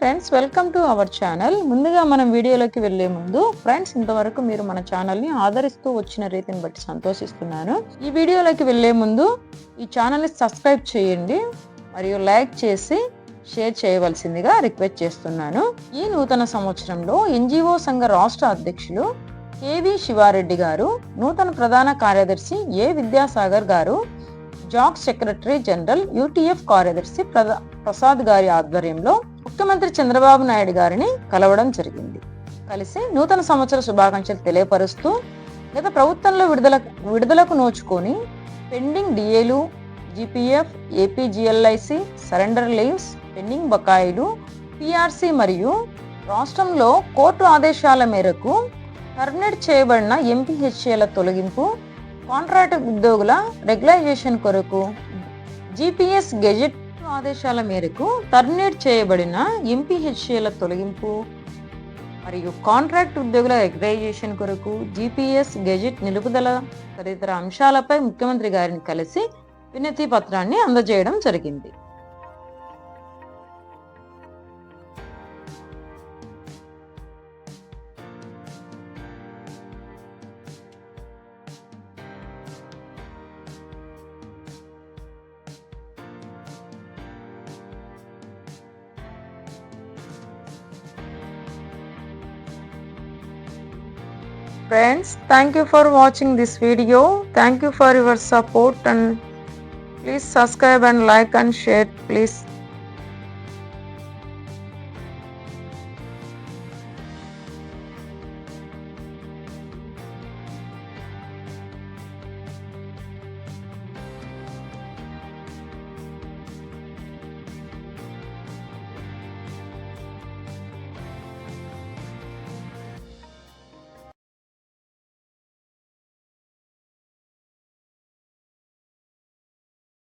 Friends, welcome to our channel. ముందుగా మనం వీడియోలోకి వెళ్లే ముందు ఫ్రెండ్స్, ఇంతవరకు మీరు మన ఛానల్ని ఆదరిస్తూ వచ్చిన రీతిని బట్టి సంతోషిస్తున్నాను. ఈ వీడియోలోకి వెళ్లే ముందు ఈ ఛానల్ని సబ్స్క్రైబ్ చేయండి మరియు లైక్ చేసి షేర్ చేయవలసిందిగా రిక్వెస్ట్ చేస్తున్నాను. ఈ నూతన సంవత్సరంలో ఎన్జిఓ సంఘ రాష్ట్ర అధ్యక్షులు కేవి శివారెడ్డి గారు, నూతన ప్రధాన కార్యదర్శి ఏ విద్యాసాగర్ గారు, జాక్ సెక్రటరీ జనరల్ యూటీఎఫ్ కార్యదర్శి ప్రసాద్ గారి ఆధ్వర్యంలో ముఖ్యమంత్రి చంద్రబాబు నాయుడు గారిని కలవడం జరిగింది. కలిసి నూతన సంవత్సర శుభాకాంక్షలు తెలియపరుస్తూ గత ప్రభుత్వంలో విడుదలకు నోచుకొని పెండింగ్ డిఏలు, GPF, APGLIC, surrender leaves, pending బకాయిలు, పిఆర్సి మరియు రాష్ట్రంలో కోర్టు ఆదేశాల మేరకు టర్మినేట్ చేయబడిన ఎంపీహెచ్ఏల తొలగింపు, కాంట్రాక్ట్ ఉద్యోగుల రెగ్యులైజేషన్ కొరకు జిపిఎస్ గెజెట్ ఆదేశాల మేరకు టర్మినేట్ చేయబడిన ఎంపీహెచ్ఏల తొలగింపు మరియు కాంట్రాక్ట్ ఉద్యోగుల రెగ్యులైజేషన్ కొరకు జిపిఎస్ గెజెట్ నిలుపుదల తదితర అంశాలపై ముఖ్యమంత్రి గారిని కలిసి వినతి పత్రాన్ని అందజేయడం జరిగింది. Friends, thank you for watching this video. Thank you for your support and please subscribe and like and share please.